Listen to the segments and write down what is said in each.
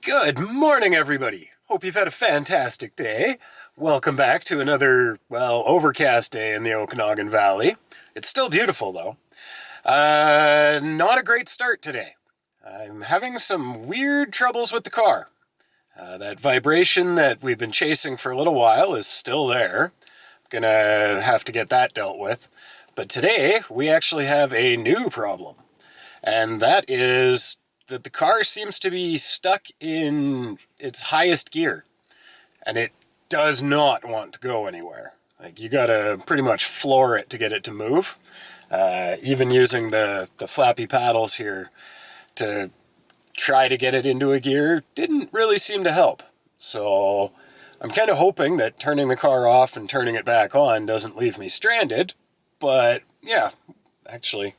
Good morning, everybody. Hope you've had a fantastic day. Welcome back to another, overcast day in the Okanagan Valley. It's still beautiful, though. Not a great start today. I'm having some weird troubles with the car. That vibration that we've been chasing for a little while is still there. I'm gonna have to get that dealt with. But today, we actually have a new problem. And that is that the car seems to be stuck in its highest gear. And it does not want to go anywhere. Like, you gotta pretty much floor it to get it to move. Even using the flappy paddles here to try to get it into a gear didn't really seem to help. So I'm kind of hoping that turning the car off and turning it back on doesn't leave me stranded. But yeah, actually,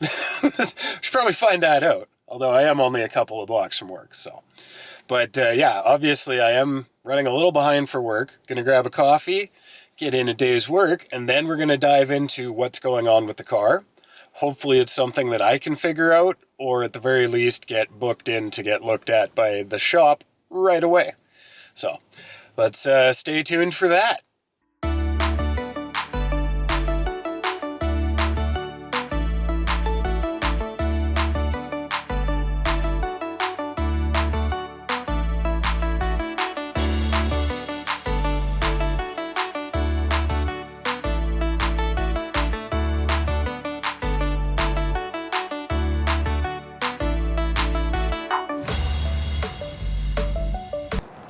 should probably find that out. Although I am only a couple of blocks from work, so. But yeah, obviously I am running a little behind for work. Gonna grab a coffee, get in a day's work, and then we're gonna dive into what's going on with the car. Hopefully it's something that I can figure out, or at the very least get booked in to get looked at by the shop right away. So let's stay tuned for that.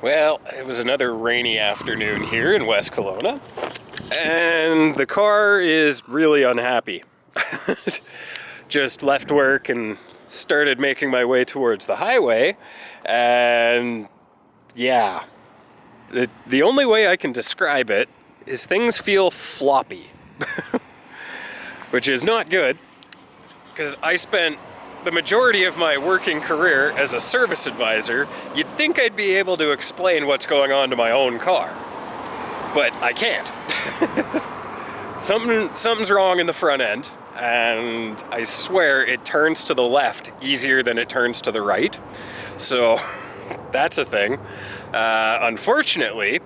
Well, it was another rainy afternoon here in West Kelowna, and the car is really unhappy. Just left work and started making my way towards the highway, and yeah, the only way I can describe it is things feel floppy, which is not good, because I spent the majority of my working career as a service advisor. You'd think I'd be able to explain what's going on to my own car, but I can't. Something's wrong in the front end, and I swear it turns to the left easier than it turns to the right. So that's a thing. Unfortunately,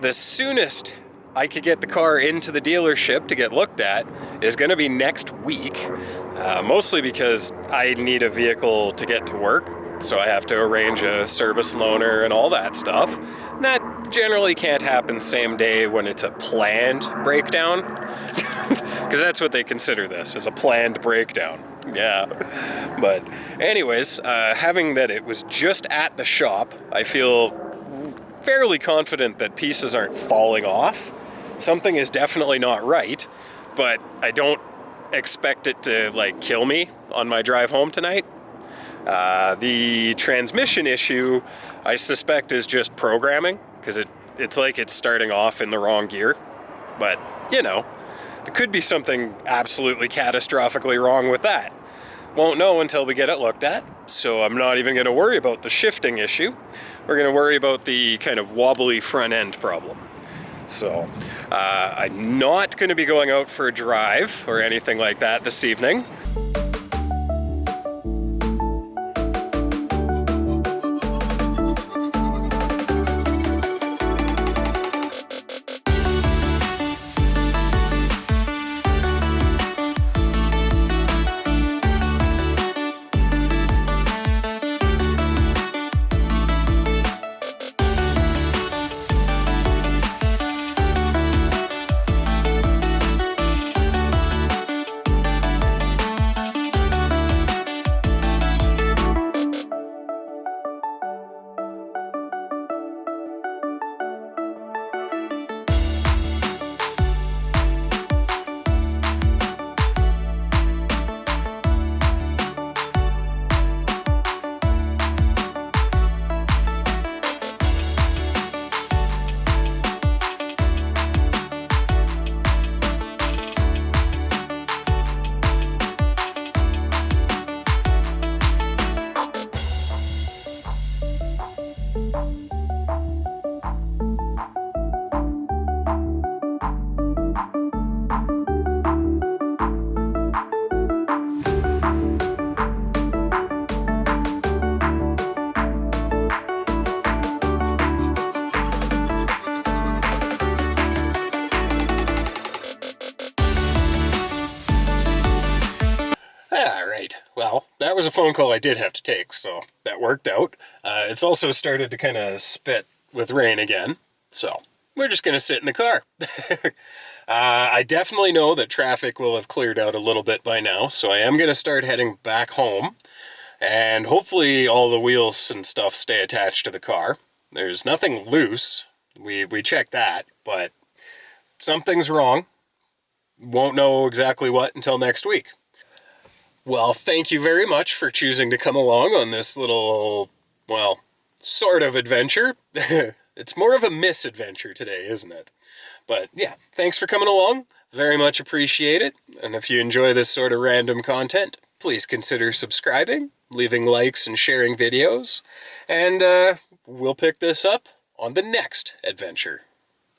the soonest I could get the car into the dealership to get looked at is going to be next week, mostly because I need a vehicle to get to work, so I have to arrange a service loaner and all that stuff. And that generally can't happen same day when it's a planned breakdown, because that's what they consider this, as a planned breakdown. Yeah, but anyways, having that it was just at the shop, I feel fairly confident that pieces aren't falling off. Something is definitely not right, but I don't expect it to kill me on my drive home tonight. The transmission issue, I suspect, is just programming, because it's like it's starting off in the wrong gear. But, there could be something absolutely catastrophically wrong with that. Won't know until we get it looked at, so I'm not even going to worry about the shifting issue. We're going to worry about the kind of wobbly front end problem. So, I'm not going to be going out for a drive or anything like that this evening. that was a phone call I did have to take, so that worked out. It's also started to kind of spit with rain again, so we're just going to sit in the car. I definitely know that traffic will have cleared out a little bit by now, so I am going to start heading back home, and hopefully all the wheels and stuff stay attached to the car. There's nothing loose. We checked that, but something's wrong. Won't know exactly what until next week. Well, thank you very much for choosing to come along on this little, well, sort of adventure. It's more of a misadventure today, isn't it? But yeah, thanks for coming along. Very much appreciate it. And if you enjoy this sort of random content, please consider subscribing, leaving likes, and sharing videos. And we'll pick this up on the next adventure.